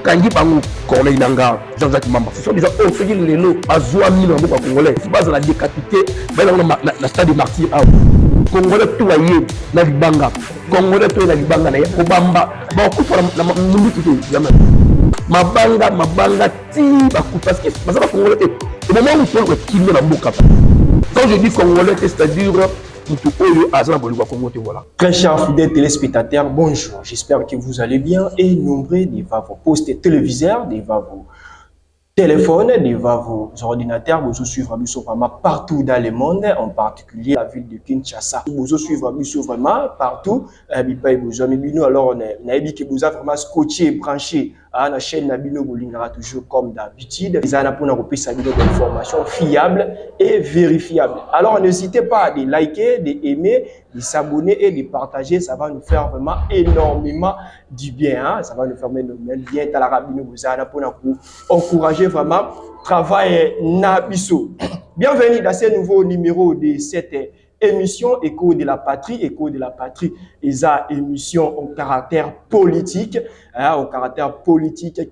Kangi Bango, Corneille Nanga, Jean-Jacques Mamba. Ce sont des gens qui ont fait les lots à Zouami dans le Congolais. C'est pas la décapité, mais dans la stade de martyr. Congolais tout ailleurs, na Libanga. Congolais tout na Libanga, na Obamba. Bah, on coupe la minute tout jamais. Mabanga, ti, parce que c'est pas Congolais. Au moment où il faut qu'il y ait la boca. Quand je dis Congolais, c'est-à-dire. Très chers fidèles téléspectateurs, bonjour. J'espère que vous allez bien et nombreux devant vos postes téléviseurs, devant vos téléphones, devant vos ordinateurs, vous suivez vraiment partout dans le monde, en particulier la ville de Kinshasa. Vous suivez vraiment partout. Alors, on a dit que vous avez vraiment scotché, branché à la chaîne Nabino Bolingara toujours comme d'habitude. Ils ont pour nous des informations fiables et vérifiables. Alors, n'hésitez pas de liker, d'aimer, de s'abonner et de partager. Ça va nous faire vraiment énormément du bien. Hein? Ça va nous faire énormément du bien. Pour nous encourager vraiment travail Nabiso. Bienvenue dans ce nouveau numéro de cette émission Écho de la Patrie. Écho de la Patrie est une émission au caractère politique,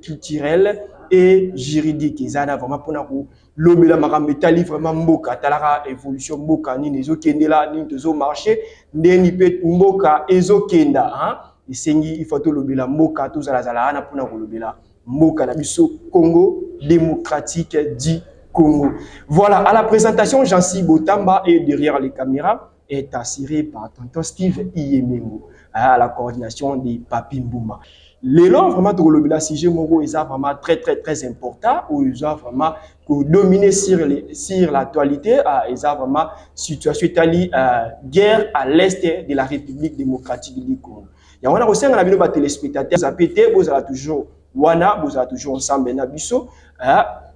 culturel et juridique. Ils ont vraiment pour nous l'obéla maramétali vraiment mboka talara évolution mboka ni nezo kendela ni tozo marché ndeni pet mboka ezo kenda hein isengi ifato l'obéla mboka to zala zala na pour nous l'obéla mboka na biso Congo démocratique du Congo. Voilà, à la présentation, Jansi Botamba et derrière les caméras est assuré par tonton Steve Iyemengo à la coordination des Papi Mbouma. L'élan vraiment de le sujet Moro est vraiment très important où ils ont vraiment dominé sur l'actualité ils ont vraiment situation Italie guerre à l'est de la République démocratique du Congo. Il y a aussi un avis de téléspectateurs à péter vous avez toujours wana vous avez toujours ensemble Nabiso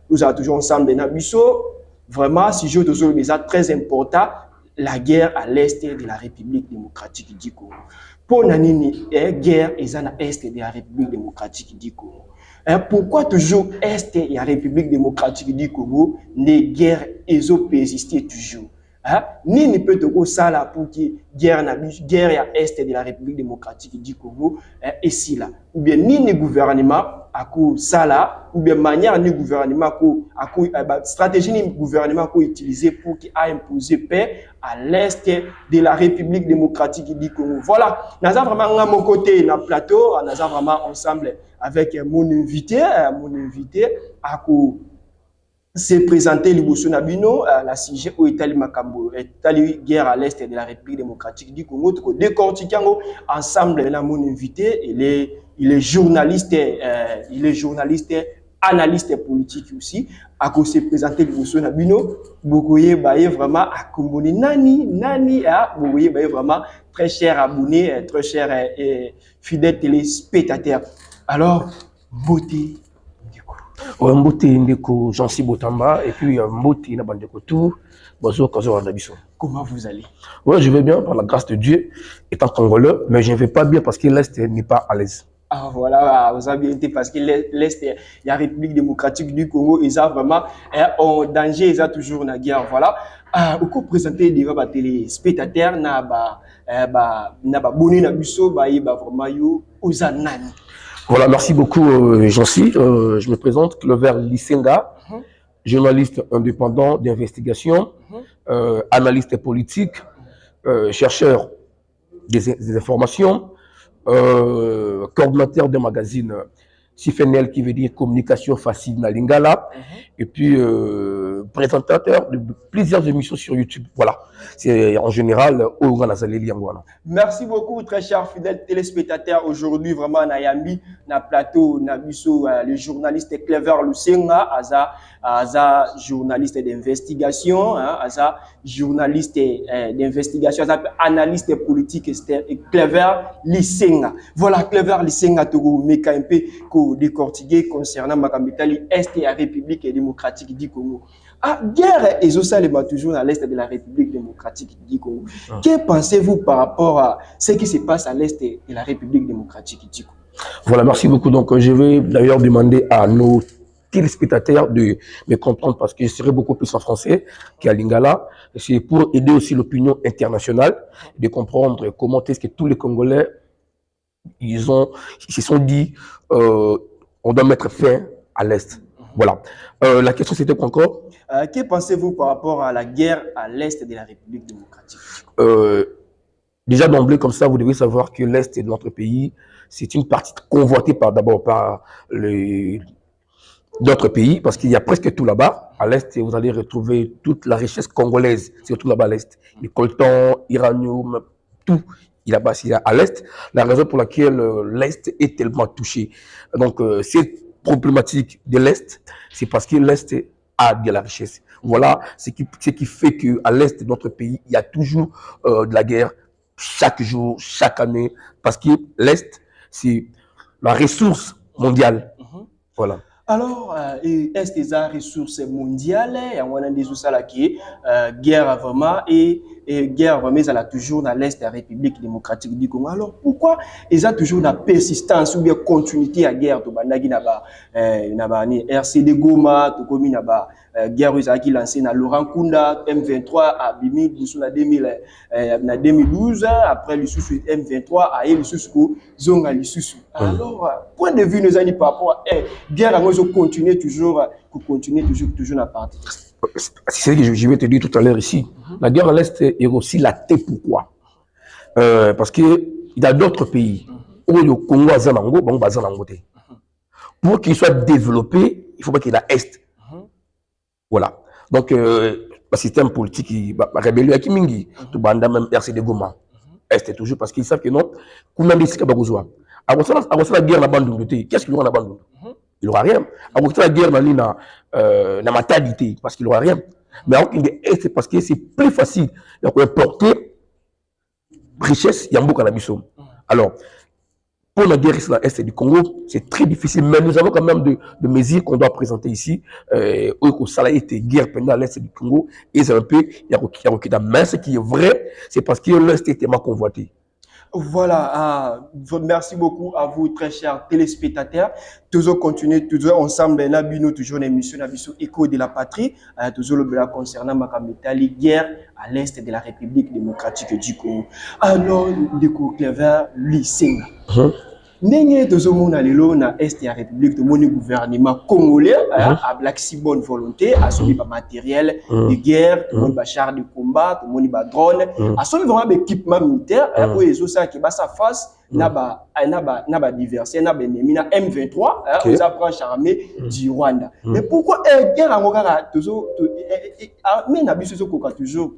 vous avez toujours ensemble Nabiso vraiment sujet de très important la guerre à l'est de la République démocratique du Congo. Pour Nanini, guerre est à l'est de la République démocratique du Congo. Pourquoi toujours est de la République démocratique du Congo, les guerres persistent toujours? Ni ne peut être ça là pour que guerre à est de la République démocratique du Congo et si là ou bien ni le gouvernement à coup ça là ou bien manière ni gouvernement à stratégie ni gouvernement qu'on utiliser pour qu'il a imposé paix à l'est de la République démocratique du Congo. Voilà, nous avons vraiment à mon côté dans le plateau, nous avons vraiment ensemble avec mon invité à coup c'est présenté Liboso Nabino la sujet au Italie Makambo Italie guerre à l'est de la République démocratique du Congo tout décortiquant ensemble là mon invité il est journaliste analyste politique aussi à cause se présenter Liboso Nabino Bokoye baye vraiment à Komboni nani Bokoye baye vraiment très cher abonné très cher fidèle téléspectateur alors beauté Mbote ndeko Jansi Botamba et puis Mbote na bandeko tout bozo kazo Nabiso. Comment vous allez? Ouais, je vais bien par la grâce de Dieu étant congolais mais je ne vais pas bien parce que l'est n'est pas à l'aise. Ah voilà, vous avez bien été parce que l'est la République démocratique du Congo ils ont vraiment en danger ils ont toujours la guerre voilà. Au coup présenté devant ba téléspectateurs na ba boni na biso ba vraiment yo ozanani. Voilà, merci beaucoup, Jansi. Je me présente, Clover Lisenga, journaliste indépendant d'investigation, analyste politique, chercheur des informations, coordinateur d'un magazine CIFNL qui veut dire communication facile na Lingala, et puis présentateur de plusieurs émissions sur YouTube. Voilà, c'est en général au Merci beaucoup, très chers fidèles téléspectateurs. Aujourd'hui, vraiment, Nayambi, na plateau, Nabiso, le journaliste Clever Lusenga, Aza journaliste d'investigation, Aza journaliste d'investigation, analyste politique, Clever Lusenga. Voilà, Clever Lusenga, Togo, Mekampe, décortiqué concernant Makambitali, Est et la République démocratique du Congo. Guerre et Zosalema toujours à l'Est de la République démocratique du Congo. Que pensez-vous par rapport à ce qui se passe à l'Est de la République démocratique du Congo? Voilà, merci beaucoup. Donc, je vais d'ailleurs demander à nos téléspectateurs de me comprendre parce que je serai beaucoup plus en français qu'à Lingala. C'est pour aider aussi l'opinion internationale de comprendre comment est-ce que tous les Congolais ils se sont dit, on doit mettre fin à l'Est. Voilà. La question, c'était quoi encore? Que pensez-vous par rapport à la guerre à l'Est de la République démocratique? Déjà d'emblée, comme ça, vous devez savoir que l'Est de notre pays, c'est une partie convoitée d'abord par d'autres pays, parce qu'il y a presque tout là-bas. À l'Est, vous allez retrouver toute la richesse congolaise, surtout là-bas à l'Est. Les coltans, iranium, tout. Il y a à l'Est. La raison pour laquelle l'Est est tellement touché. Donc, cette problématique de l'Est, c'est parce que l'Est a de la richesse. Voilà ce qui fait qu'à l'Est de notre pays, il y a toujours de la guerre chaque jour, chaque année, parce que l'Est, c'est la ressource mondiale. Voilà. Alors, est-ce que les ressources mondiales, il y a des choses qui guerre vraiment et guerre vraiment, elle a toujours dans l'Est de la République démocratique du Congo. Alors, pourquoi ils ont toujours la persistance ou bien continuité à guerre? RCD Goma, Tokomi Naba, guerre qui lancée dans Laurent Kunda, M23 à Bimi, en 2012, après le sous M23 à le sous Zonga le sous. Alors, point de vue nous a dit par rapport à guerre, on continue toujours à partir. C'est ce que je vais te dire tout à l'heure ici. La guerre à l'Est est aussi la T. Pourquoi? Parce qu'il y a d'autres pays où le Congo a Zanango, pour qu'il soit développé, il faut pas qu'il y ait l'Est. Voilà. Donc, le système politique, il va rébellion qui mingi, tout banda même RCD Goma. Est toujours parce qu'ils savent que non, combien de sites besoin. Avant ça, la guerre la bande de qu'est-ce qu'il y aura la bande? Il n'aura rien. Avant ça, la guerre la maternité, parce qu'il n'aura rien. Mais alors qu'il est, c'est parce que c'est plus facile. Donc, porter richesse, il y a beaucoup de alors, pour la guerre à l'Est du Congo, c'est très difficile, mais nous avons quand même de mesures qu'on doit présenter ici. Au Salaï était guerre pendant l'Est du Congo, et c'est un peu, il y a mais ce qui est vrai, c'est parce que l'Est était tellement convoité. Voilà, merci beaucoup à vous, très chers téléspectateurs. Toujours continuer, toujours ensemble, toujours une émission, Écho de la patrie, toujours le blanc concernant les guerre à l'Est de la République démocratique du Congo. Alors, découvre Clever, lycée. N'est toujours mon allélo na Est de la République, de mon gouvernement congolais, à Black si bonne volonté, à son matériel de guerre, mon char de combat, mon drone, à son vraiment équipement militaire, où les autres qui sa face, n'a pas diversité, n'a pas ennemi, n'a M23, aux approches armées du Rwanda. Mais pourquoi guerre à Mogara toujours, mais n'a pas toujours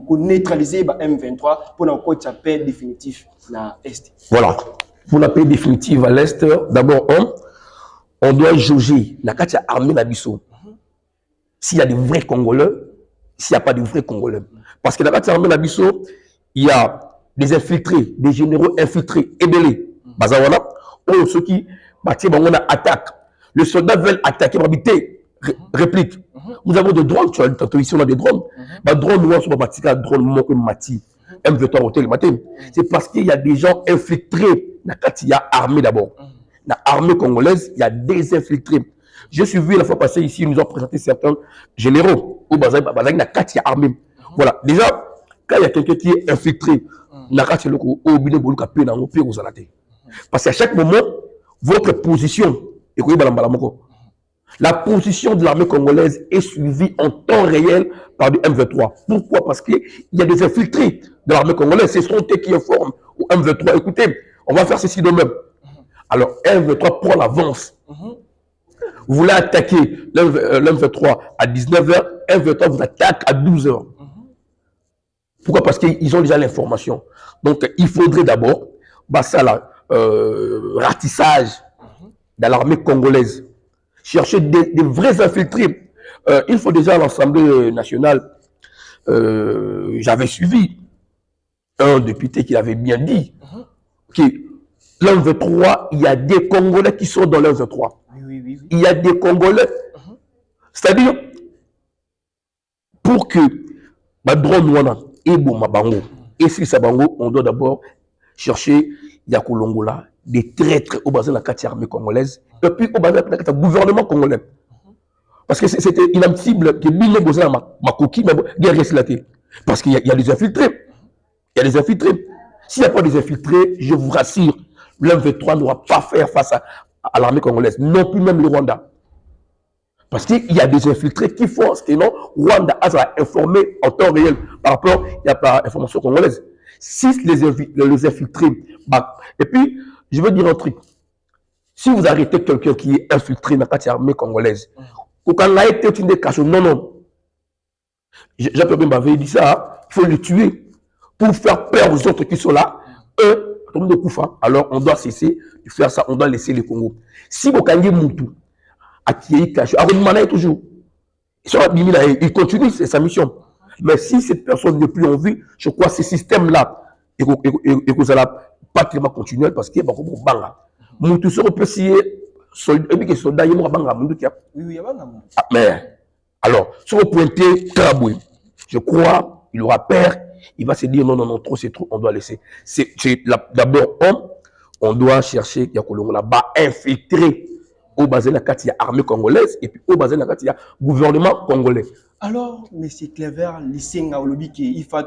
neutraliser M23 pour la paix définitive à l'Est. Voilà. Pour la paix définitive à l'Est, d'abord, on doit jauger la carte armée d'Abisso. S'il y a des vrais Congolais, s'il n'y a pas de vrais Congolais. Parce que la carte armée d'Abisso, il y a des infiltrés, des généraux infiltrés, ébélés. Bazawana, ou ceux qui attaquent. Les soldats veulent attaquer, habiter, réplique. Nous avons des drones, tu as ici, on a des drones. Drone, nous avons des drones, mati. M23 hôtel matin. C'est parce qu'il y a des gens infiltrés. Il y a armée d'abord. La armée congolaise, il y a des infiltrés. Je suis vu la fois passée ici, nous ont présenté certains généraux. Au Bazar, il y a armée. Voilà. Déjà, quand il y a quelqu'un qui est infiltré, parce qu'à chaque moment, votre position, la position de l'armée congolaise est suivie en temps réel par du M23. Pourquoi? Parce qu'il y a des infiltrés de l'armée congolaise. Ce sont eux qui informent au M23. Écoutez, on va faire ceci de même. Alors, M23 prend l'avance. Vous voulez attaquer l'M23 à 19h, M23 vous attaque à 12h. Pourquoi? Parce qu'ils ont déjà l'information. Donc, il faudrait d'abord, ratissage dans l'armée congolaise. Chercher des vrais infiltrés. Il faut déjà à l'Assemblée nationale, j'avais suivi un député qui avait bien dit que l'M23, il y a des Congolais qui sont dans l'M23. Oui. Il y a des Congolais. C'est-à-dire, pour que drone et Mabango, et si Sabango, on doit d'abord chercher Yakolongola, des traîtres au bassin de la carte armée congolaise, et puis au bassin de la gouvernement congolais. Parce que c'était inadmissible que Bille Bozan ma coquille, mais guerre esclatée. Parce qu'il y a des infiltrés. Il y a des infiltrés. S'il n'y a pas des infiltrés, je vous rassure, l'M23 n'aura pas faire face à l'armée congolaise, non plus même le Rwanda. Parce qu'il y a des infiltrés qui font ce que non, Rwanda a informé en temps réel par rapport à l'information congolaise. Si les infiltrés, et puis, je veux dire un truc. Si vous arrêtez quelqu'un qui est infiltré dans l'armée congolaise, quand on a été une cache, non. Jean-Pierre m'avait dit ça, il faut le tuer pour faire peur aux autres qui sont là. Alors, on doit cesser de faire ça, on doit laisser le Congo. Si vous avez Moutou, toujours. Il continue sa mission. Mais si cette personne n'est plus en vie, je crois que ce système-là, et que ça n'a pas tellement continué parce qu'il y a beaucoup de banga. Moutou se reprécie, soldat, il y a banga. Oui, mais, alors, si vous pointez Karaboué, je crois, il aura peur, il va se dire non, trop, c'est trop, on doit laisser. D'abord, on doit chercher, il y a là-bas, infiltrer au basé la armée congolaise et puis au basé la gouvernement congolais. Alors, M. Clever, lycée il faut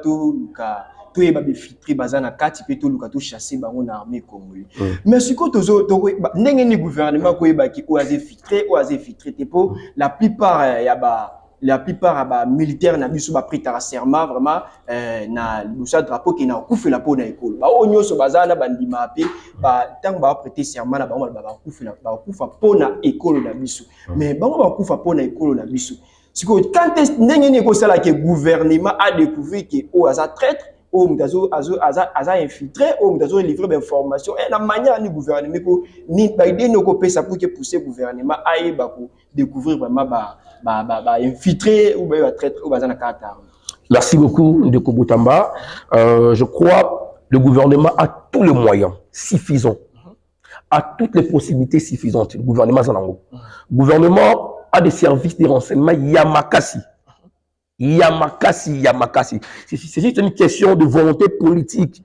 tout est filtré bazana kati pe to luka to chasser bango na armée congolaise. Mais ce que to n'engeni gouvernement ko ba ki oaze filtré te po la plupart la plupart ba militaires na biso ba prêter serment vraiment na lusa drapeau qui na kufi la po na école. Ba onyo so bazana bandima pe ba tang ba prêter serment na bango ba kufi la ba kufa po na école na biso. Mais bango ba kufa po na école na biso. C'est que quand n'engeni ko sala que gouvernement a découvert que o aza traître ou mutazo infiltré ou mutazo livrer des informations et la manière du gouvernement ko ni ba idée no ko pesa pour que pousser gouvernement aille ba ko découvrir vraiment ba infiltré ou ba traître ou bazana kata. Merci beaucoup Ndeko Boutamba. Je crois le gouvernement a tous les moyens suffisants, a toutes les possibilités suffisantes. Le gouvernement Zanango. Le gouvernement a des services de renseignement Yamakasi. C'est juste une question de volonté politique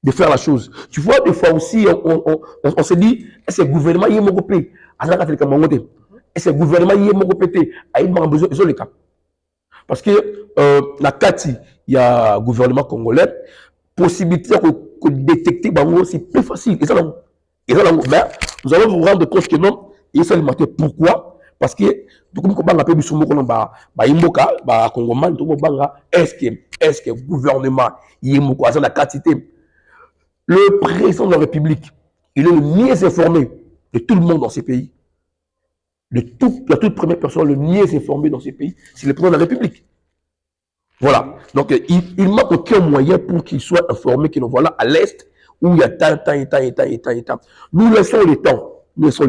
de faire la chose. Tu vois, des fois aussi, on se dit, est-ce que le gouvernement y est mokopé? Est-ce que le gouvernement y est mokopé? Il y a besoin de le cas. Parce que la Kati, il y a un gouvernement congolais, possibilité de détecter Bango, c'est plus facile. Et ça, nous allons vous rendre compte que non, et ça alimenté. Pourquoi? Parce que est-ce que le gouvernement le président de la République, il est le mieux informé de tout le monde dans ces pays. La toute première personne le mieux informée dans ces pays, c'est le président de la République. Voilà. Donc, il manque aucun moyen pour qu'il soit informé que nous voilà à l'Est où il y a tant. Nous laissons le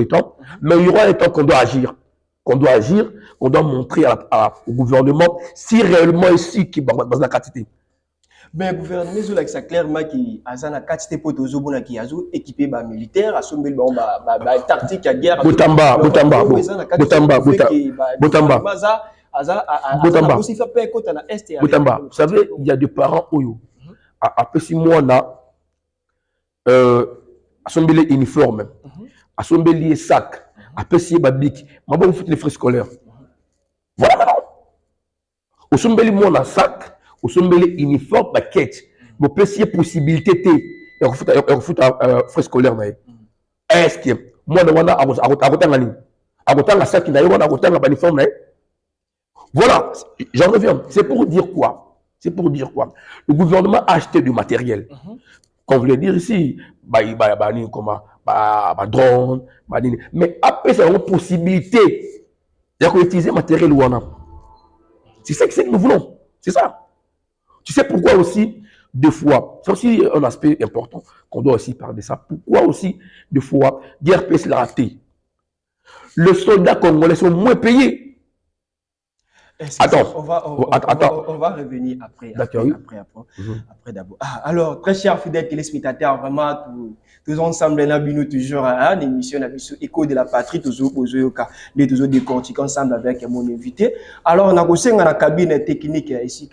temps, mais il y aura un temps qu'on doit agir. Qu'on doit montrer au gouvernement si réellement ici qui va dans la quantité. Mais le gouvernement, c'est clairement qu'il a la quantité pour tous les qui a équipé les militaires, assumé la tactique à guerre. Boutamba. Vous savez, il y a des parents où, après 6 mois, assumé les uniformes, assumé les sacs. Après, si babique, ma bonne foutre les frais scolaires. Voilà maintenant. Au sommet, mon sac, au sommet, uniforme, paquet. Mon petit possibilité, et on fout frais scolaires. Est-ce que moi, à sac, voilà, j'en reviens. C'est pour dire quoi? Le gouvernement a acheté du matériel. Comme vous voulez dire ici, drone, mais après ça, on a une possibilité d'utiliser le matériel ouana. C'est ça que nous voulons. C'est ça. Tu sais pourquoi aussi, des fois, c'est aussi un aspect important qu'on doit aussi parler de ça. Pourquoi aussi, des fois, guerre peut se la rater. Les soldats congolais sont moins payés. Attends, on va revenir après. Après d'abord. Alors, très chers fidèles téléspectateurs, vraiment, tous ensemble, nous toujours à l'émission Écho de la Patrie, toujours décortiquer ensemble avec mon invité. Alors, on a aussi la cabine technique ici,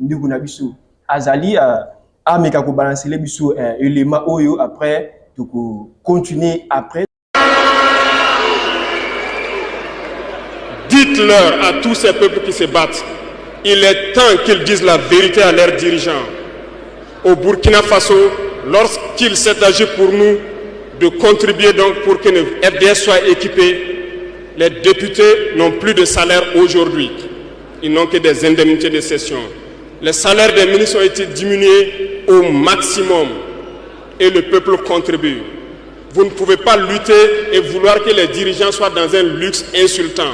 nous avons Azali, à Mekako balancer les bisous, éléments Oyo, après, donc continuer après. Dites-leur à tous ces peuples qui se battent, il est temps qu'ils disent la vérité à leurs dirigeants. au Burkina Faso, lorsqu'il s'est agi pour nous de contribuer donc pour que le FDS soit équipé, les députés n'ont plus de salaire aujourd'hui. Ils n'ont que des indemnités de session. Les salaires des ministres ont été diminués au maximum et le peuple contribue. Vous ne pouvez pas lutter et vouloir que les dirigeants soient dans un luxe insultant.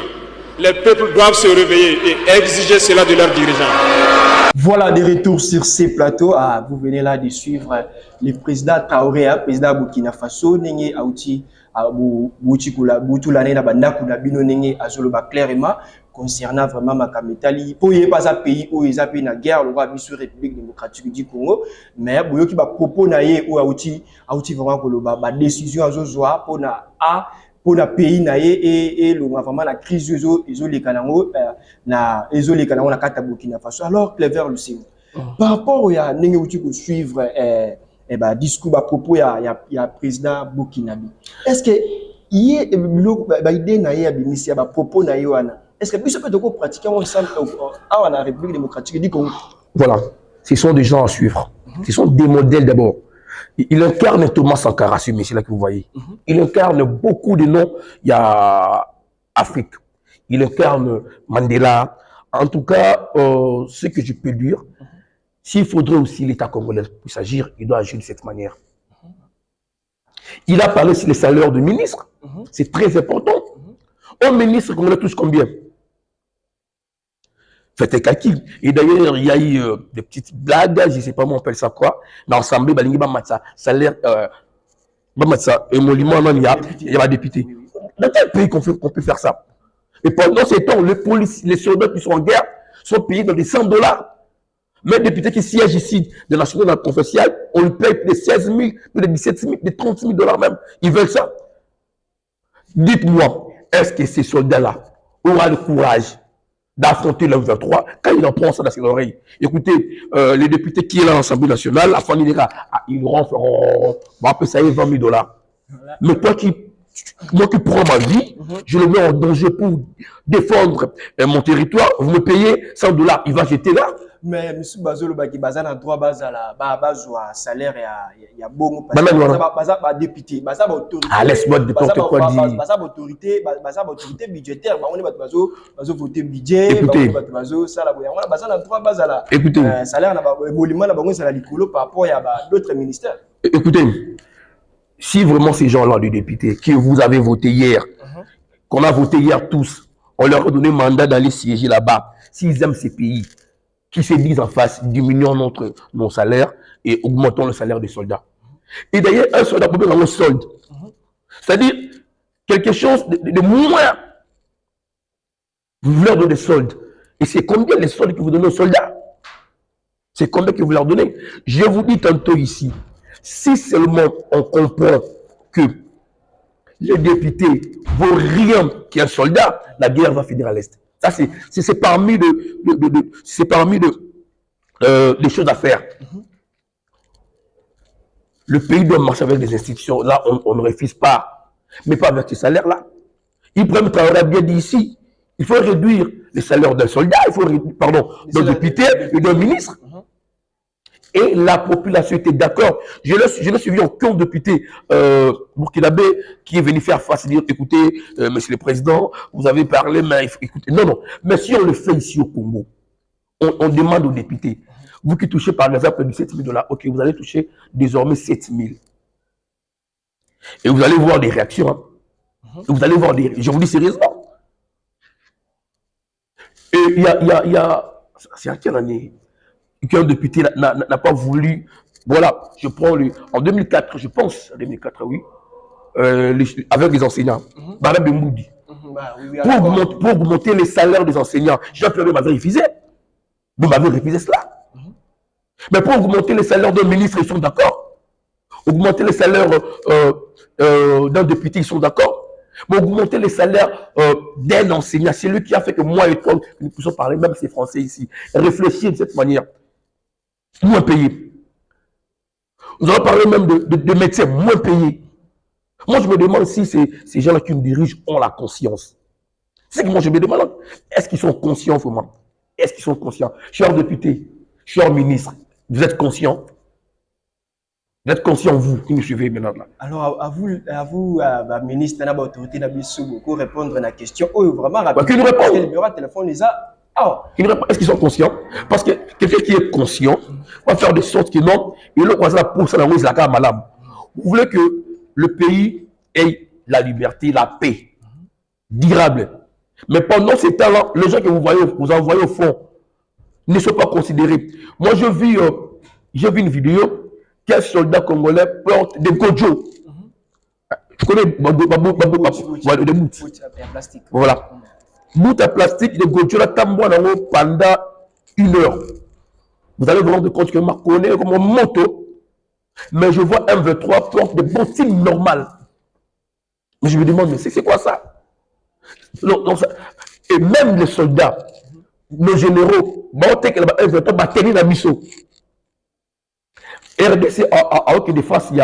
Les peuples doivent se réveiller et exiger cela de leurs dirigeants. Voilà, de retour sur ces plateaux. Ah, vous venez là de suivre le président Traoré, président Burkina Faso, Nengi Aouti, Boutulane, Nabandakou, Nabino, Nengi, Azoloba, clairement, concernant vraiment Makametali. Pour y pas un pays où ils appellent la guerre, le roi de la République démocratique du Congo, mais il y a propos naïe ou Aouti vraiment que la décision à Zozoa pour le pays et vraiment la crise les Kanango na kata Burkina Faso. Alors Cléver Lucien, par rapport à nengi uti ko suivre discours à propos ya président Burkinabe, est-ce que il idée na ya bimisi ba propos na yoana, est-ce que biso peut pratiquer ensemble à la République démocratique du Congo? Voilà, ce sont des gens à suivre, ce sont des modèles d'abord. Il incarne Thomas Sankara, ce monsieur-là que vous voyez. Il incarne beaucoup de noms. Il y a Afrique. Il incarne Mandela. En tout cas, ce que je peux dire, s'il faudrait aussi l'État congolais puisse agir, il doit agir de cette manière. Il a parlé sur les salaires de ministres. C'est très important. Un ministre congolais touche combien? Faites un calcul. Et d'ailleurs, il y a eu des petites blagues, je ne sais pas comment on appelle ça quoi. Dans l'Assemblée, il y a un salaire, émolument, il y a un député. Dans quel pays qu'on peut faire ça? Et pendant ce temps, les soldats qui sont en guerre sont payés dans des $100. Mais les députés qui siègent ici, de la nationale confessionnelle, on lui paye plus de 16 000, plus de 17 000, de 30 000 même. Ils veulent ça. Dites-moi, est-ce que ces soldats-là auront le courage d'affronter le 23 quand il en prend ça dans ses oreilles? Écoutez, les députés qui sont là à l'Assemblée nationale, la famille dira, ils feront, ça y est, 20 000 $. Mais moi qui prends ma vie, je le mets en danger pour défendre mon territoire, vous me payez 100 $, il va jeter là. Mais M. Bazolo Baki Bazan a droit à la salaire et à bon député, autorité. Ah, laisse-moi n'importe quoi dire. Autorité budgétaire, on est bazo voter budget, écoutez, écoutez, salaire par rapport à d'autres ministères. Écoutez, si vraiment ces gens-là, les députés, que vous avez voté hier, qu'on a voté hier tous, on leur a donné mandat d'aller siéger là-bas, s'ils aiment ces pays, qui se disent en face, diminuons nos salaires et augmentons le salaire des soldats. Et d'ailleurs, un soldat peut avoir un solde. C'est-à-dire, quelque chose de moins. Vous leur donnez des soldes. Et c'est combien les soldes que vous donnez aux soldats? C'est combien que vous leur donnez? Je vous dis tantôt ici, si seulement on comprend que les députés ne vaut rien qu'un soldat, la guerre va finir à l'Est. Ça, c'est parmi les choses à faire. Le pays doit marcher avec des institutions. Là, on ne refuse pas. Mais pas avec ces salaires-là. Ibrahim Traoré a bien dit ici, il faut réduire les salaires d'un soldat, il faut réduire, d'un député et d'un ministre. Et la population était d'accord. Je l'ai suivi en compte député burkinabé qui est venu faire face et dire, écoutez, monsieur le président, vous avez parlé, mais écoutez, non. Mais si on le fait ici au Congo, on demande aux députés, vous qui touchez par exemple 17 000 $, ok, vous allez toucher désormais 7 000. Et vous allez voir des réactions. Hein. Vous allez voir des... Je vous dis sérieusement. Et il y a... C'est à quelle année qu'un député n'a pas voulu... Voilà, je prends en 2004, je pense, en 2004, oui, avec les enseignants, Madame Bemoudi, pour augmenter les salaires des enseignants. Jean-Pierre m'avait refusé. Vous m'avez refusé cela. Mais pour augmenter les salaires d'un ministre, ils sont d'accord. Augmenter les salaires d'un député, ils sont d'accord. Mais augmenter les salaires d'un enseignant, c'est lui qui a fait que moi et toi, nous puissions parler, même ces Français ici, réfléchir de cette manière. Moins payés. Nous allons parler même de médecins moins payés. Moi, je me demande si ces gens-là qui me dirigent ont la conscience. C'est que moi, je me demande, est-ce qu'ils sont conscients vraiment? Est-ce qu'ils sont conscients? Chers députés, chers ministres, vous êtes conscients? Vous êtes conscient, vous, qui me suivez maintenant là. Alors, ministre, l'autorité d'Abissou, beaucoup répondre à la question. Oh, vraiment, Qui nous répond? le numéro de téléphone, les a. Est-ce qu'ils sont conscients? Parce que quelqu'un qui est conscient va faire de sorte que non, il le croise pour ça, la carte malade. Vous voulez que le pays ait la liberté, la paix, durable. Mais pendant ces temps-là, les gens que vous envoyez au fond ne sont pas considérés. Moi, j'ai vu une vidéo qu'un soldat congolais porte des gojo. Tu connais des mouts. Voilà. Bout à plastique de gojo là, pendant 1 heure. Vous allez vous rendre compte que je me connais comme une moto, mais je vois un V3 porte des bottines normales. Mais je me demande, mais c'est quoi ça? Non, et même les soldats, nos généraux, un V3 batterie dans Misso. RDC, à aucune défense, il y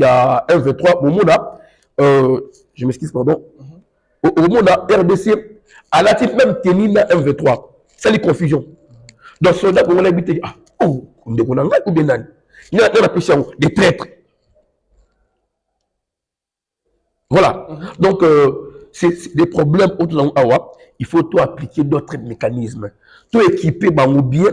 a un V3. Au moment là, je m'excuse, pardon. Au moment là, RDC, à la type même tenir un V3. C'est les confusions. Donc, soldats, on a habité, on a ou bien il y a des traîtres. Voilà. Donc, c'est des problèmes autour de l'Awa. Il faut tout appliquer d'autres mécanismes. Tout équiper, bien,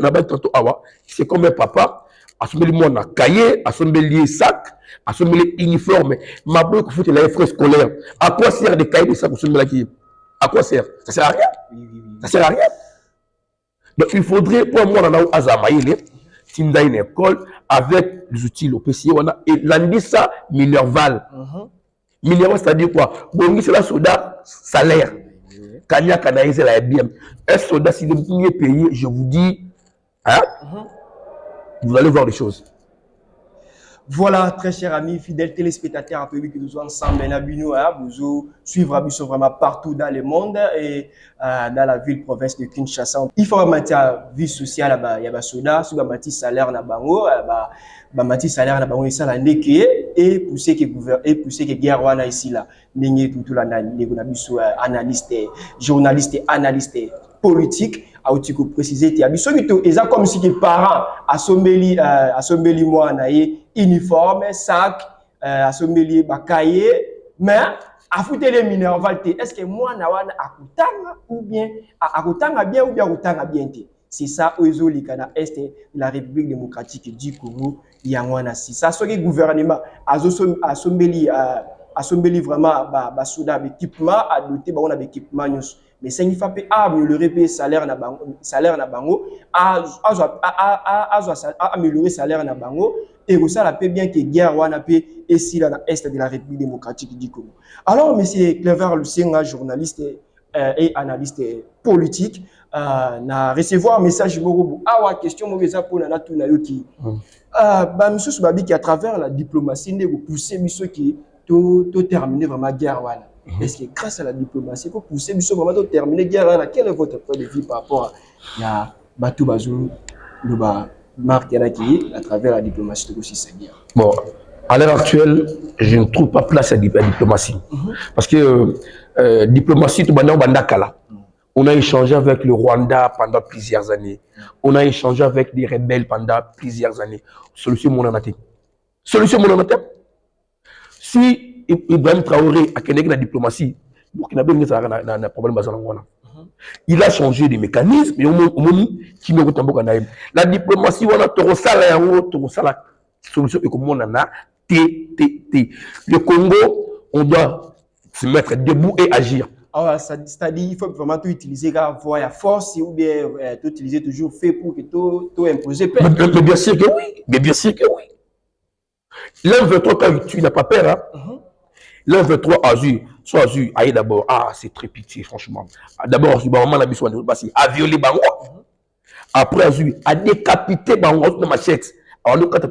c'est comme un papa. Assembler mon cahier, assembler sac, assembler uniforme. Ma boule que faut les frais scolaires. À quoi sert des cahiers de sac à quoi sert? Ça sert à rien. Ça sert à rien. Donc il faudrait pour moi dans Azamaïle, si nous avons une école avec les outils au PCA, et l'andissa Minerval. Minerval, c'est-à-dire quoi? Bon, c'est la soda salaire. Kanya Kanaïse la bien. Un soldat, si vous pouvez payer, je vous dis, hein? Vous allez voir les choses. Voilà, très chers amis, fidèles téléspectateurs, que nous sommes ensemble, vous suivre vraiment partout dans le monde et dans la ville province de Kinshasa. Il faut mettre la vie sociale, il y a des soldats, il y a des salaires, il y a des salaires, il y a des et pousser que guerre ici là, tout analyste, journaliste, analyste politique. A outil que préciser ti abiso bito eza comme si les parents assombeli moi na uniforme sac assombeli ba cahier mais a foutre les Minerval est-ce que moi na wana akutanga ou bien akutanga bien ou bien akutanga bien te c'est ça ozo likana est de la République démocratique du Congo yangwana si ça ce que gouvernement assombeli vraiment ba soda équipement à doter ba on a équipement mais ça il faut améliorer le salaire na bango améliorer salaire na bango et ça la peut bien que guerre wana peut ici dans l'est de la République démocratique du Congo. Alors monsieur Clever Lusenga, journaliste et analyste politique, na recevoir un message moko awa question mobeza pour na tout na yoki monsieur Subabi qui à travers la diplomatie ne pousser monsieur qui tout terminer vraiment guerre wana. Est-ce que grâce à la diplomatie, il faut pousser vraiment à terminer la guerre? Quel est votre point de vue par rapport à Batou Bazou, le marque à travers la diplomatie de cette guerre? Bon, à l'heure actuelle, je ne trouve pas place à la diplomatie. Parce que diplomatie, tout le monde on a échangé avec le Rwanda pendant plusieurs années. On a échangé avec des rebelles pendant plusieurs années. Solution mon anathème. Solution mon anathème. Si Ibrahim Traoré a connu la diplomatie, il a changé de mécanisme, mais qui me retient la diplomatie, on a solution le Congo, on doit se mettre debout et agir. C'est-à-dire qu'il faut vraiment tout utiliser la force ou bien tout utiliser toujours fait pour que tout imposer. Mais bien sûr que oui. Mais bien sûr que oui. L'un veut trop quand tu n'as pas peur. Hein? L'un veut trop azur. Soit azur, aïe d'abord. Ah, c'est très pitié, franchement. D'abord, maman a besoin de à violer Bango. Après, azur, à décapiter Bango dans ma machette. Alors, le cas de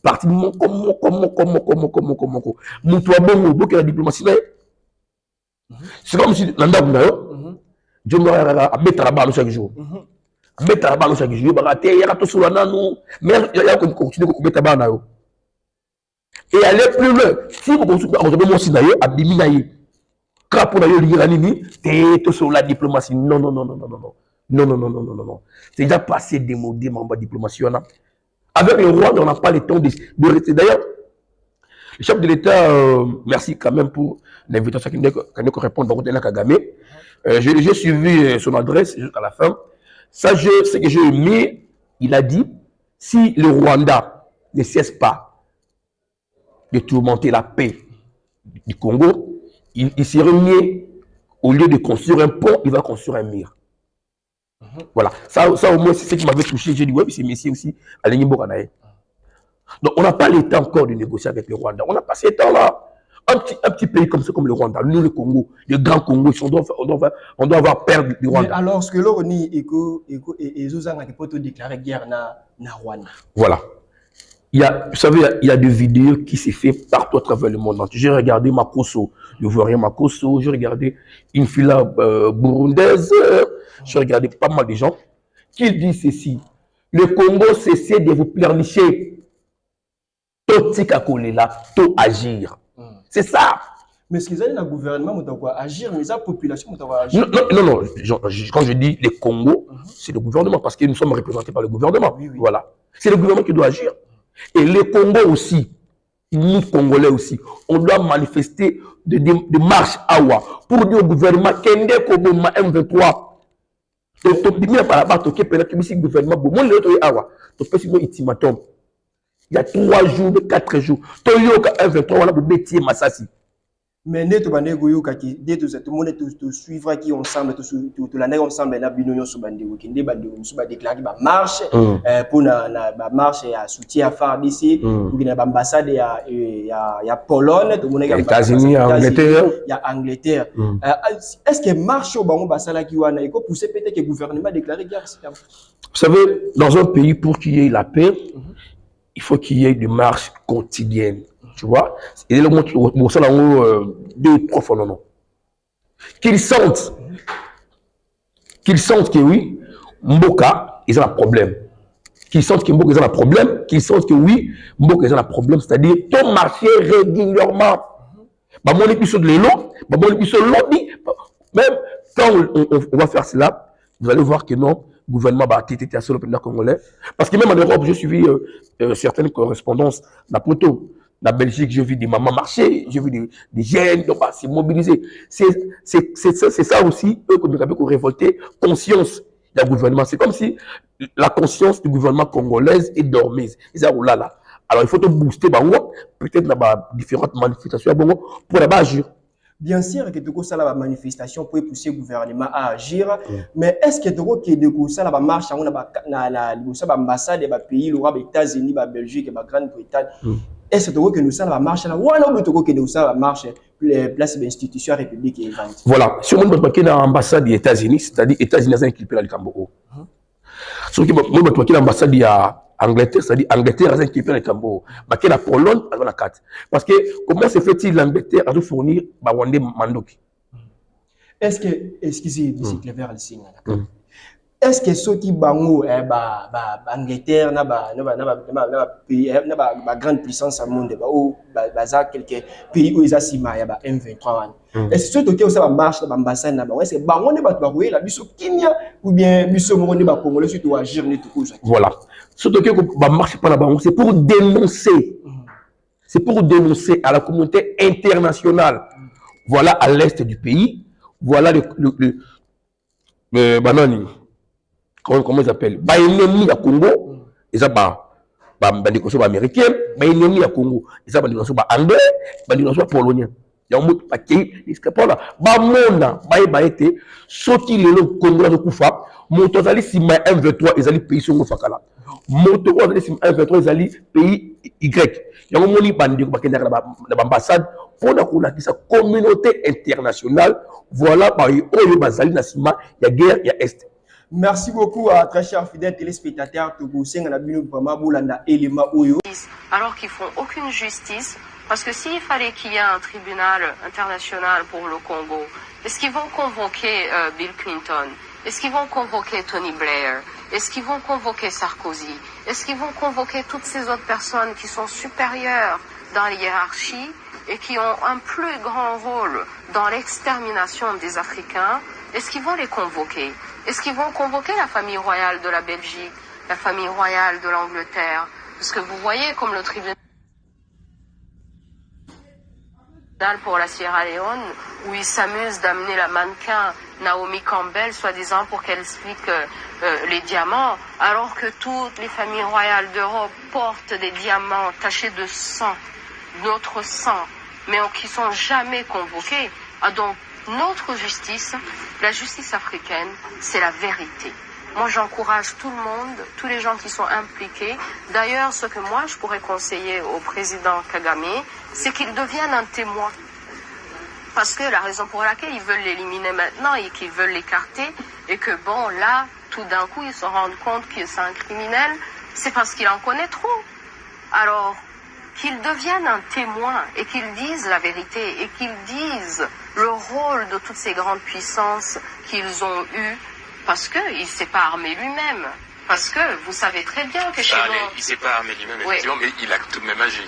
parti comment. Moutoua Bongo, donc la diplomatie. C'est comme si Nanda Bounayo, je me mettre la balle chaque jour. Mettre la balle chaque jour, il y a tout sur la nanou, mais il y a continuer à mettre la balle. Et aller plus loin. Si vous consultez mon sinayo, Abdiminaye, Kraponayo, Liranini, t'es sur la diplomatie. Non. C'est déjà passé démodé, ma diplomatie. Avec le Rwanda, on n'a pas le temps de rester. D'ailleurs, le chef de l'État, merci quand même pour l'invitation qu'il nous répondre à Dana Kagame. J'ai suivi son adresse jusqu'à la fin. Ça, ce que j'ai aimé, il a dit, si le Rwanda ne cesse pas de tourmenter la paix du Congo, il serait mieux, au lieu de construire un pont, il va construire un mur. Voilà, ça au moins, c'est ce qui m'avait touché. J'ai dit, ouais, c'est Messi aussi, à l'Enibokanae. Donc, on n'a pas le temps encore de négocier avec le Rwanda. On n'a pas ce temps-là. Un petit pays comme ça, comme le Rwanda, nous, le Congo, le grand Congo, on doit avoir perdre le Rwanda. Mais alors, ce que l'on dit, et Zozanga qui peut déclarer guerre na Rwanda. Voilà. Vous savez, il y a des vidéos qui se font partout à travers le monde. J'ai regardé Makosso, le Ivoirien Makosso, j'ai regardé une fille burundaise, j'ai regardé pas mal de gens qui disent ceci. Le Congo cesse de vous pleurnicher. Tout agir. C'est ça. Mais ce qu'ils ont le gouvernement, agir, mais la population, agir. Non. Quand je dis le Congo, c'est le gouvernement, parce que nous sommes représentés par le gouvernement. Oui. Voilà. C'est le gouvernement qui doit agir. Et le Congo aussi, nous, Congolais aussi, on doit manifester de marche à Awa pour dire au gouvernement Kende Koboma M23. Il y a 3 jours, 4 jours. Toyoka M23, on a bêtier Massassi. Mais dès tout le monde te suivra qui ensemble, tout l'année ensemble, la binoyo sur bande weekend, bande déclaré ma marche pour la marche à soutien à FARDC, pour l'ambassade à Pologne, tout le monde est États-Unis, Angleterre. Il y a Angleterre. Est-ce que marche au Bango Bassala qui va il faut pousser peut-être que le gouvernement déclaré guerre? Vous savez, dans un pays, pour qu'il y ait la paix, il faut qu'il y ait des marches quotidiennes. Tu vois, et le monde ça là 2 3 fois non. Qu'ils sentent que oui, Mboka ils ont un problème. Qu'ils sentent que Mboka ils ont un problème, qu'ils sentent que oui, Mboka ils ont un problème, c'est-à-dire ton marché régulièrement. Bah mon épisode de l'élo, bah mon épisode lobby, même quand on va faire cela, vous allez voir que non, le gouvernement va t'éter sur le peuple congolais, parce que même en Europe, j'ai suivi certaines correspondances la poto. La Belgique, j'ai vu des mamans marcher, j'ai vu des jeunes se mobiliser. C'est ça aussi, eux, comme ils ont révolté, conscience du gouvernement. C'est comme si la conscience du gouvernement congolaise est dormise. Ils disent, oh là là. Alors, il faut te booster, peut-être dans différentes manifestations pour agir. Bien sûr que tu as la manifestation pour pousser le gouvernement à agir, mais est-ce que tu as la marche dans l'ambassade des pays, les États-Unis, la Belgique, la Grande-Bretagne? Est-ce que nous avons la marche là ou alors que nous avons la marche place de l'institution république et voilà, si on est dans l'ambassade des États-Unis, c'est-à-dire les États-Unis ont équipé le Cambo. Si on est dans l'ambassade d'Angleterre, c'est-à-dire Angleterre a équipé le Cambo. Mais la Pologne a la carte. Parce que comment se fait-il l'Angleterre à fournir Bawande Mandoki? Est-ce que, excusez-moi, c'est clair le signe. Est-ce que ceux qui bango Angleterre na grande puissance au monde quelques pays où ils ont signé M23 est-ce que ceux qui ont marche dans l'ambassade na est-ce que bango ne ba la biso kimia ou bien biso mo ne ba congolais surtout agir ne tout ça? Voilà, ceux qui ba marche pas là-bas, c'est pour dénoncer à la communauté internationale, voilà à l'est du pays, voilà le banani. Comment ils appellent? Bah, ennemi à Congo, ils ont des conseils américains, bah, ennemi à Congo, ils ont des conseils anglais, des conseils poloniens. Il y a un mot paquet, ils se capent là. Bah, mona, bah, été, sorti le Congo de Koufa, moto zali si ma M23, ils allaient pays sur le Fakala. Moto zali si ma M23, ils allaient pays Y. Il y a un moni bandi qui est dans l'ambassade pour la communauté internationale. Voilà, bah, il y a guerre, il y a Est. Merci beaucoup à très chers fidèles téléspectateurs. Alors qu'ils font aucune justice, parce que s'il fallait qu'il y ait un tribunal international pour le Congo, est-ce qu'ils vont convoquer Bill Clinton? Est-ce qu'ils vont convoquer Tony Blair? Est-ce qu'ils vont convoquer Sarkozy? Est-ce qu'ils vont convoquer toutes ces autres personnes qui sont supérieures dans la hiérarchie et qui ont un plus grand rôle dans l'extermination des Africains? Est-ce qu'ils vont les convoquer? Est-ce qu'ils vont convoquer la famille royale de la Belgique, la famille royale de l'Angleterre, Parce que vous voyez comme le tribunal pour la Sierra Leone, où ils s'amusent d'amener la mannequin Naomi Campbell, soi-disant pour qu'elle explique les diamants, alors que toutes les familles royales d'Europe portent des diamants tachés de sang, notre sang, mais qui sont jamais convoqués. Ah, donc, notre justice, la justice africaine, c'est la vérité. Moi, j'encourage tout le monde, tous les gens qui sont impliqués. D'ailleurs, ce que moi, je pourrais conseiller au président Kagame, c'est qu'il devienne un témoin. Parce que la raison pour laquelle ils veulent l'éliminer maintenant et qu'ils veulent l'écarter, et que bon, là, tout d'un coup, ils se rendent compte que c'est un criminel, c'est parce qu'il en connaît trop. Alors, qu'il devienne un témoin et qu'il dise la vérité et qu'il dise le rôle de toutes ces grandes puissances qu'ils ont eues. Parce qu'il ne s'est pas armé lui-même. Parce que vous savez très bien que chez nous... Il ne s'est pas armé lui-même, effectivement, oui. Mais il a tout de même agi.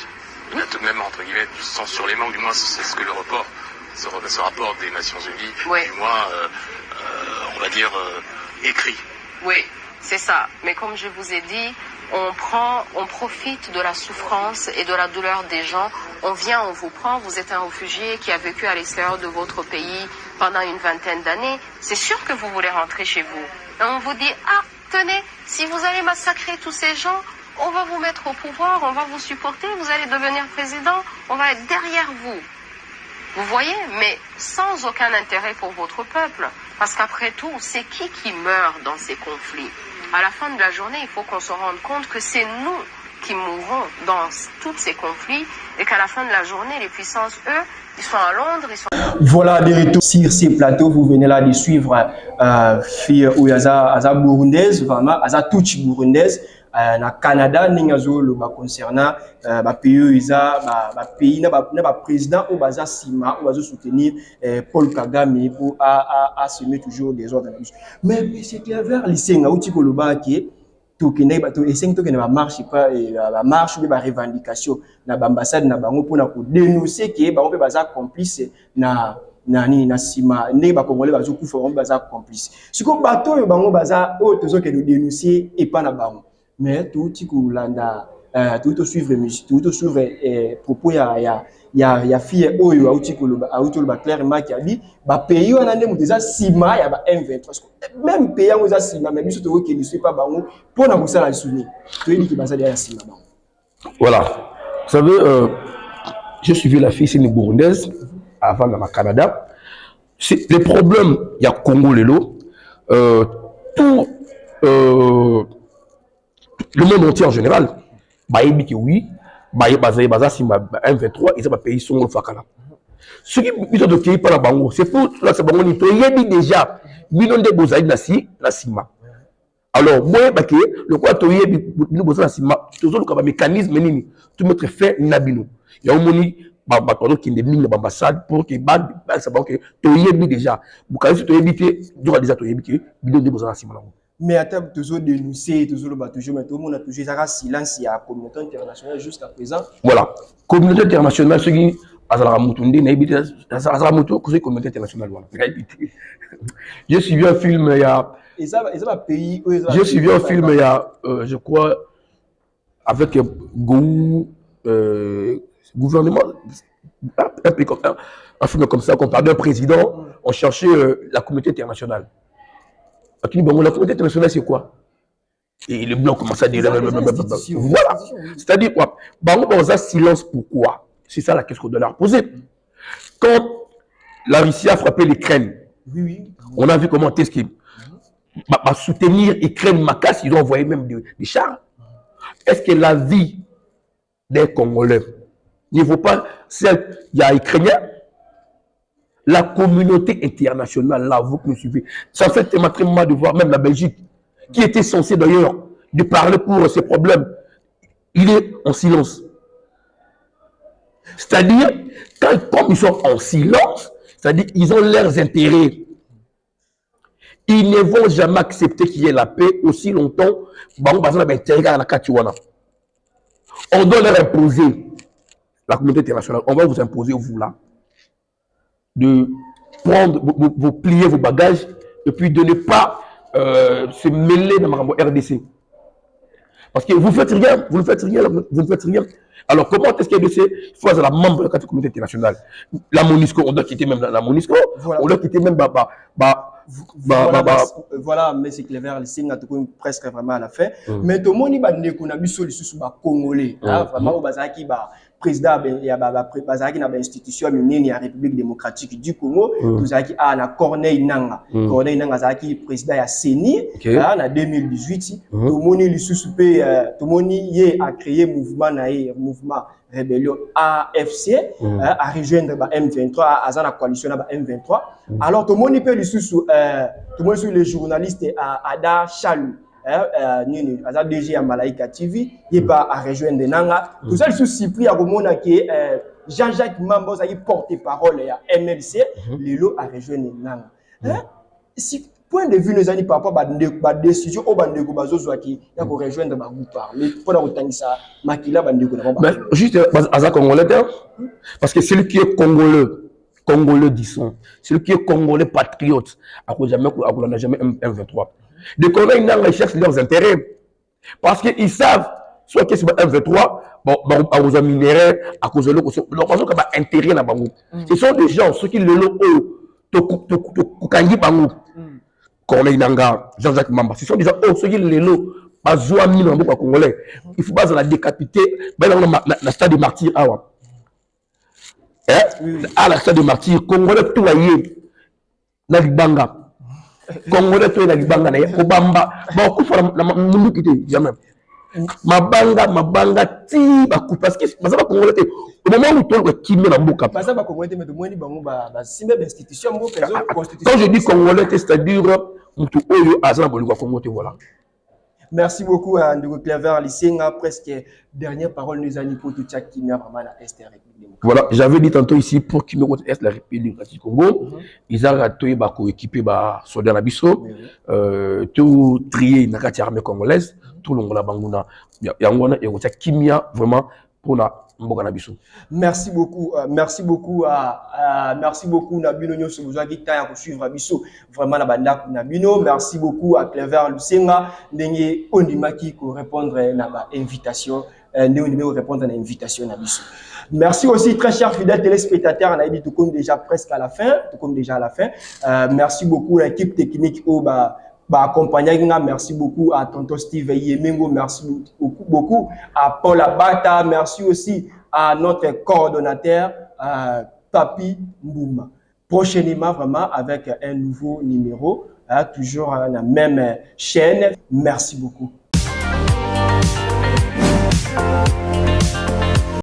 Il a tout de même, entre guillemets, du sang sur les mains, du moins c'est ce que le rapport, ce rapport des Nations Unies, oui. Du moins, on va dire, écrit. Oui, c'est ça. Mais comme je vous ai dit, on profite de la souffrance et de la douleur des gens. On vient, on vous prend, vous êtes un réfugié qui a vécu à l'extérieur de votre pays pendant une vingtaine d'années. C'est sûr que vous voulez rentrer chez vous. Et on vous dit, ah, tenez, si vous allez massacrer tous ces gens, on va vous mettre au pouvoir, on va vous supporter, vous allez devenir président, on va être derrière vous. Vous voyez, mais sans aucun intérêt pour votre peuple. Parce qu'après tout, c'est qui meurt dans ces conflits? À la fin de la journée, il faut qu'on se rende compte que c'est nous qui mourront dans tous ces conflits et qu'à la fin de la journée, les puissances, eux, ils sont à Londres, ils sont... Voilà, de retour sur ces plateaux, vous venez là de suivre fille Ouyaza burundaise, vraiment, Aza Touchi burundaise, na Canada, ningazo le concernant pays pays na président au baza Sima ou bazo soutenir Paul Kagame pour à semer toujours des ordres. Mais c'est clair vers lycée nga uti ko loba ki to kene ba to essayer to kene ba marche pas la marche ou ba revendication na ambassade na bango pour na ko dénoncer que ba on peut baza complice na Sima ne ba congolais bazo kufa on baza complice. Ce que bato yo bango baza o tozo ke dénoncer et pas na bango. Mais tout tout suivre propos ya fille oyo auti ba clairement qui a dit ba pays on a ndemo déjà Sima ya ba M23 parce que même pays on a Sima mais biso to ke ne suit pas bango pour na musala souvenir to dit que ba ça derrière Sima bango. Voilà, vous savez, j'ai suivi la fille, c'est une burundaise avant dans le Canada. Les problèmes, il y a Congo Lelo, tout le monde entier en général, oui, M23, ils ont pays sont au Fakala. Ce qui est de qui par la Bango, c'est pour la Sabango, il y déjà, millions de Bozaï la Sima. Alors, moi, le quoi, tu y es, la Sima, tout le mécanisme, tout mettre fait Nabino. Il y a un moni, qui est de l'ambassade pour que tu y es déjà. Vous avez évité, tu as déjà évité, millions de Bozaï la Sima. Mais à table toujours dénoncer, toujours le toujours, mais tout le monde a toujours un silence, il y a la communauté internationale jusqu'à présent. Voilà, communauté internationale, ce qui communauté internationale. J'ai suivi un film il y a. J'ai suivi un film il y a, je crois, avec gouvernement, un film comme ça, qu'on parle d'un président, on cherchait la communauté internationale. La communauté internationale, c'est quoi? Et le blanc commence à dire... Voilà. C'est-à-dire quoi? On a silence, pourquoi? C'est ça la question qu'on doit leur poser. Quand la Russie a frappé l'Ukraine, on a vu comment est-ce qu'ils soutenir l'Ukraine macasse, ils ont envoyé même des chars. Est-ce que la vie des Congolais ne vaut pas celle... Il y a Ukrainiens. La communauté internationale, là, vous qui me suivez, ça fait extrêmement de voir même la Belgique, qui était censée d'ailleurs de parler pour ces problèmes, il est en silence. C'est-à-dire, comme ils sont en silence, c'est-à-dire qu'ils ont leurs intérêts. Ils ne vont jamais accepter qu'il y ait la paix aussi longtemps. On doit leur imposer, la communauté internationale, on va vous imposer, vous là, de prendre, vous plier vos bagages et puis de ne pas se mêler dans ma RDC. Parce que vous ne faites rien, vous ne faites rien, vous ne faites rien. Alors, comment est-ce qu'il y a il faut être la membre de la communauté internationale. La MONUSCO, on doit quitter même la MONUSCO, voilà. On doit quitter même voilà, mais c'est clair, le presque vraiment à la fin. Mais tout le monde est congolais. Vraiment, au Bazaki, président il y a une institution la République démocratique du Congo, Tozaki a Corneille Nanga. Corneille Nanga Zaki président ya CENI en 2018. Tout le monde a créé mouvement rébellion AFC à rejoindre M23 à la coalition M23. Alors tout le monde peut les journalistes Ada Chalou. Aza DG à Malaika TV, il pas à rejoindre Nanga. Tout ça, il se supplie à Romona qui Jean-Jacques Mambo a porté parole à MLC, Lilo à rejoindre Nanga. Si point de vue, nous avons par rapport à la décision au Bandeko Bazozo qui a rejoindre ma groupe. Mais pour la autant ça, Makila Bandeko n'a pas. Juste Aza Congolais, parce que celui qui est Congolais disons, celui qui est Congolais patriote, on n'a jamais M23. Les Congolais, ils cherchent leurs intérêts. Parce qu'ils savent, soit que c'est M23, à cause de minéraux, à cause de l'eau, leur intérêt dans Bango. Ce sont des gens, ceux qui le l'ont, Corneille Nanga, Jean-Jacques Mamba, ce sont des gens, ceux qui le l'ont, à Zouami dans le Congolais. Il faut pas la décapiter, la stade des martyrs. À la stade des martyrs, Congolais, tout va y est, la Banga. Congolais to na libanga na obamba ba ku fara na mundu kité jamais mabanga ti ba ku parce que bazaba Congolais te au moment où toi qui met na mboka bazaba Congolais mais moi ni bango ba simbe institution mbo peso constitution. Quand je dis Congolais c'est-à-dire mutu oyo azana boliko Congo te voilà. Merci beaucoup à Ndeko Clever Lisenga. Presque dernière parole nous a dit pour tout ça qui n'a vraiment la Est de la République démocratique. Voilà, j'avais dit tantôt ici pour qui me côté Est de la République démocratique du Congo, ils ont raté équipé soldats na biso, tout trier na kati armée congolaise, tout le monde la banguna. Yangona et on kimia vraiment pour la merci beaucoup Nabino Nyoso Bozaki Taya pour suivre Abisso vraiment la banda Nabino. Merci beaucoup à Clever Lusenga Ndenge Ondimaki pour répondre à l'invitation. Répondre à l'invitation Nabisso. Merci aussi très chers fidèles téléspectateurs, on a dit tout comme déjà presque à la fin. Merci beaucoup à l'équipe technique au merci beaucoup à Tonton Steve Yemengo, merci beaucoup à Paul Abata, merci aussi à notre coordonnateur Papi Mbouma. Prochainement vraiment avec un nouveau numéro, toujours à la même chaîne. Merci beaucoup.